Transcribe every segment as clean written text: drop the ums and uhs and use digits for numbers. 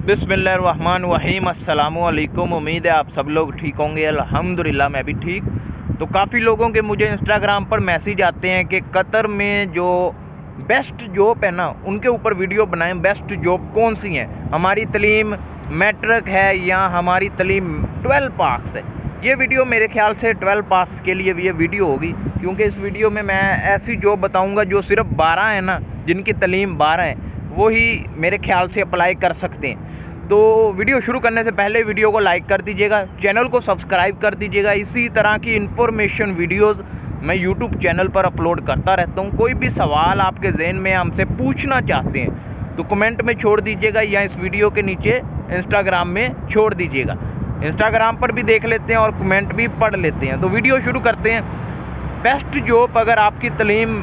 बिस्मिल्लाहिर्रहमानिर्रहीम। अस्सलामुअलैकुम। उम्मीद है आप सब लोग ठीक होंगे। अल्हम्दुलिल्लाह मैं भी ठीक। तो काफ़ी लोगों के मुझे इंस्टाग्राम पर मैसेज आते हैं कि कतर में जो बेस्ट जॉब है ना, उनके ऊपर वीडियो बनाएं। बेस्ट जॉब कौन सी है, हमारी तलीम मैट्रिक है या हमारी तलीम 12 पास है। ये वीडियो मेरे ख्याल से 12 पास के लिए ये वीडियो होगी, क्योंकि इस वीडियो में मैं ऐसी जॉब बताऊंगा जो सिर्फ 12 है ना, जिनकी तलीम 12 है, वो ही मेरे ख्याल से अप्लाई कर सकते हैं। तो वीडियो शुरू करने से पहले वीडियो को लाइक कर दीजिएगा, चैनल को सब्सक्राइब कर दीजिएगा। इसी तरह की इन्फॉर्मेशन वीडियोस मैं यूट्यूब चैनल पर अपलोड करता रहता हूँ। कोई भी सवाल आपके जहन में हमसे पूछना चाहते हैं तो कमेंट में छोड़ दीजिएगा या इस वीडियो के नीचे इंस्टाग्राम में छोड़ दीजिएगा। इंस्टाग्राम पर भी देख लेते हैं और कमेंट भी पढ़ लेते हैं। तो वीडियो शुरू करते हैं। बेस्ट जॉब, अगर आपकी तलीम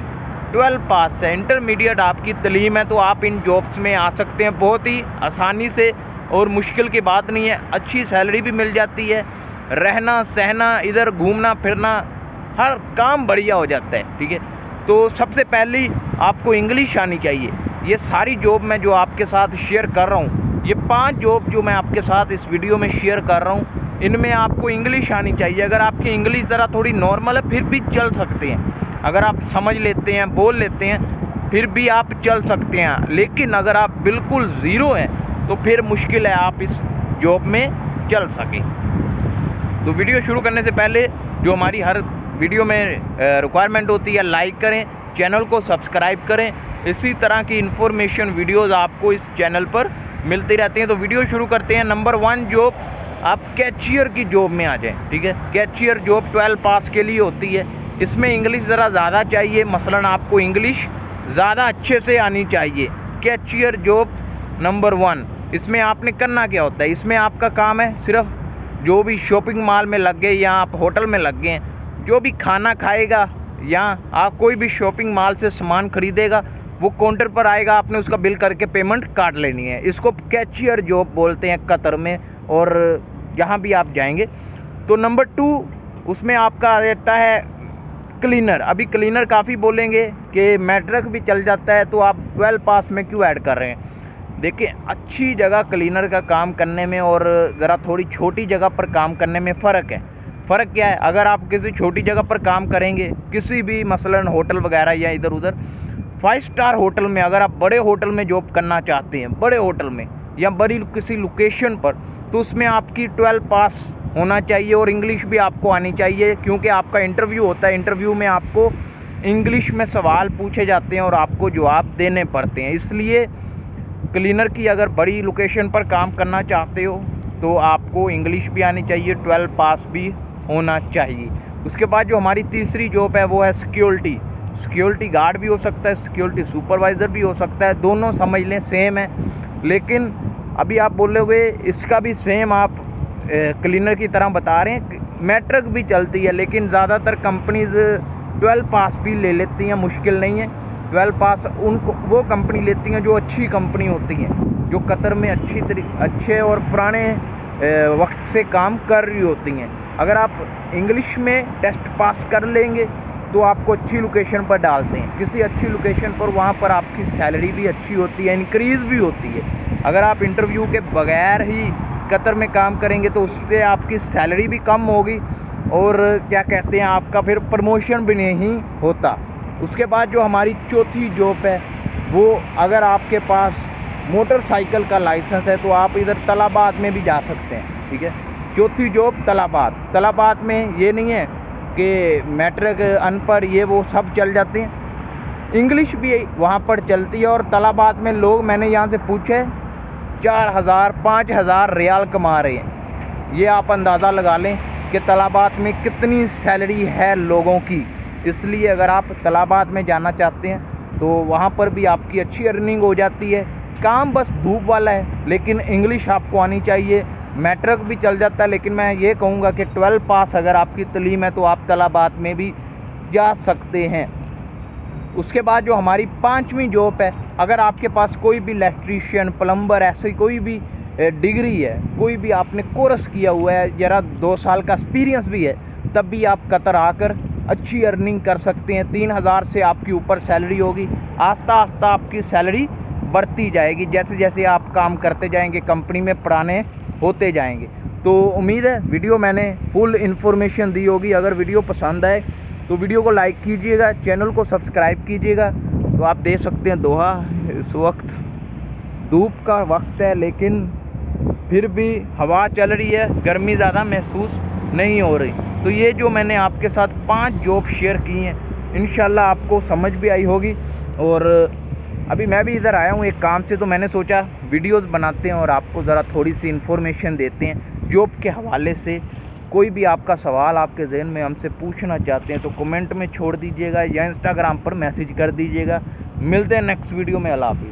12 पास है, इंटरमीडिएट आपकी तलीम है, तो आप इन जॉब्स में आ सकते हैं बहुत ही आसानी से, और मुश्किल की बात नहीं है। अच्छी सैलरी भी मिल जाती है, रहना सहना, इधर घूमना फिरना, हर काम बढ़िया हो जाता है। ठीक है, तो सबसे पहली आपको इंग्लिश आनी चाहिए। ये सारी जॉब मैं जो आपके साथ शेयर कर रहा हूँ, ये 5 जॉब जो मैं आपके साथ इस वीडियो में शेयर कर रहा हूँ, इनमें आपको इंग्लिश आनी चाहिए। अगर आपकी इंग्लिश ज़रा थोड़ी नॉर्मल है फिर भी चल सकते हैं, अगर आप समझ लेते हैं, बोल लेते हैं, फिर भी आप चल सकते हैं। लेकिन अगर आप बिल्कुल ज़ीरो हैं तो फिर मुश्किल है आप इस जॉब में चल सकें। तो वीडियो शुरू करने से पहले जो हमारी हर वीडियो में रिक्वायरमेंट होती है, लाइक करें, चैनल को सब्सक्राइब करें। इसी तरह की इन्फॉर्मेशन वीडियोस आपको इस चैनल पर मिलती रहती हैं। तो वीडियो शुरू करते हैं। नंबर 1 जॉब, आप कैशियर की जॉब में आ जाएं। ठीक है, कैशियर जॉब 12 पास के लिए होती है। इसमें इंग्लिश ज़रा ज़्यादा चाहिए, मसलन आपको इंग्लिश ज़्यादा अच्छे से आनी चाहिए। कैशियर जॉब नंबर 1, इसमें आपने करना क्या होता है, इसमें आपका काम है सिर्फ जो भी शॉपिंग मॉल में लग गए या आप होटल में लग गए हैं, जो भी खाना खाएगा या आप कोई भी शॉपिंग मॉल से सामान खरीदेगा, वो काउंटर पर आएगा, आपने उसका बिल करके पेमेंट काट लेनी है। इसको कैशियर जॉब बोलते हैं कतर में, और जहाँ भी आप जाएंगे। तो नंबर 2, उसमें आपका रहता है क्लीनर। अभी क्लीनर काफ़ी बोलेंगे कि मैट्रिक भी चल जाता है, तो आप 12 पास में क्यों ऐड कर रहे हैं। देखिए, अच्छी जगह क्लीनर का काम करने में और ज़रा थोड़ी छोटी जगह पर काम करने में फ़र्क है। फ़र्क क्या है, अगर आप किसी छोटी जगह पर काम करेंगे, किसी भी मसलन होटल वगैरह या इधर उधर 5 स्टार होटल में, अगर आप बड़े होटल में जॉब करना चाहते हैं, बड़े होटल में या बड़ी किसी लोकेशन पर, तो उसमें आपकी 12 पास होना चाहिए और इंग्लिश भी आपको आनी चाहिए, क्योंकि आपका इंटरव्यू होता है। इंटरव्यू में आपको इंग्लिश में सवाल पूछे जाते हैं और आपको जवाब देने पड़ते हैं। इसलिए क्लीनर की अगर बड़ी लोकेशन पर काम करना चाहते हो तो आपको इंग्लिश भी आनी चाहिए, 12 पास भी होना चाहिए। उसके बाद जो हमारी तीसरी जॉब है वो है सिक्योरिटी। सिक्योरिटी गार्ड भी हो सकता है, सिक्योरिटी सुपरवाइज़र भी हो सकता है, दोनों समझ लें सेम है। लेकिन अभी आप बोलोगे इसका भी सेम आप क्लीनर की तरह बता रहे हैं, मैट्रिक भी चलती है, लेकिन ज़्यादातर कंपनीज़ 12 पास भी ले लेती हैं, मुश्किल नहीं है। 12 पास उनको वो कंपनी लेती हैं जो अच्छी कंपनी होती हैं, जो कतर में अच्छे और पुराने वक्त से काम कर रही होती हैं। अगर आप इंग्लिश में टेस्ट पास कर लेंगे तो आपको अच्छी लोकेशन पर डालते हैं, किसी अच्छी लोकेशन पर, वहाँ पर आपकी सैलरी भी अच्छी होती है, इंक्रीज़ भी होती है। अगर आप इंटरव्यू के बगैर ही कतर में काम करेंगे तो उससे आपकी सैलरी भी कम होगी और क्या कहते हैं, आपका फिर प्रमोशन भी नहीं होता। उसके बाद जो हमारी चौथी जॉब है वो, अगर आपके पास मोटरसाइकिल का लाइसेंस है तो आप इधर तलाबात में भी जा सकते हैं। ठीक है, चौथी जॉब तलाबात में ये नहीं है कि मैट्रिक अनपढ़ ये वो सब चल जाते हैं, इंग्लिश भी वहाँ पर चलती है। और तलाबात में लोग, मैंने यहाँ से पूछे, 4000 5000 रियाल कमा रहे हैं। ये आप अंदाज़ा लगा लें कि तलाबात में कितनी सैलरी है लोगों की। इसलिए अगर आप तलाबात में जाना चाहते हैं तो वहाँ पर भी आपकी अच्छी अर्निंग हो जाती है। काम बस धूप वाला है, लेकिन इंग्लिश आपको आनी चाहिए। मैट्रिक भी चल जाता है, लेकिन मैं ये कहूँगा कि 12 पास अगर आपकी तलीम है तो आप तलाबात में भी जा सकते हैं। उसके बाद जो हमारी 5वीं जॉब है, अगर आपके पास कोई भी इलेक्ट्रीशियन, प्लम्बर, ऐसी कोई भी डिग्री है, कोई भी आपने कोर्स किया हुआ है, ज़रा 2 साल का एक्सपीरियंस भी है, तब भी आप कतर आकर अच्छी अर्निंग कर सकते हैं। 3000 से आपकी ऊपर सैलरी होगी। आस्ता आस्ता आपकी सैलरी बढ़ती जाएगी। जैसे जैसे आप काम करते जाएंगे कंपनी में पुराने होते जाएंगे। तो उम्मीद है वीडियो मैंने फुल इन्फॉर्मेशन दी होगी। अगर वीडियो पसंद आए तो वीडियो को लाइक कीजिएगा, चैनल को सब्सक्राइब कीजिएगा। तो आप देख सकते हैं दोहा, इस वक्त धूप का वक्त है लेकिन फिर भी हवा चल रही है, गर्मी ज़्यादा महसूस नहीं हो रही। तो ये जो मैंने आपके साथ 5 जॉब शेयर की हैं, इंशाल्लाह आपको समझ भी आई होगी। और अभी मैं भी इधर आया हूँ एक काम से, तो मैंने सोचा वीडियोस बनाते हैं और आपको ज़रा थोड़ी सी इन्फॉर्मेशन देते हैं जॉब के हवाले से। कोई भी आपका सवाल आपके जहन में हमसे पूछना चाहते हैं तो कमेंट में छोड़ दीजिएगा या इंस्टाग्राम पर मैसेज कर दीजिएगा। मिलते हैं नेक्स्ट वीडियो में। अल्लाह हाफ़िज़।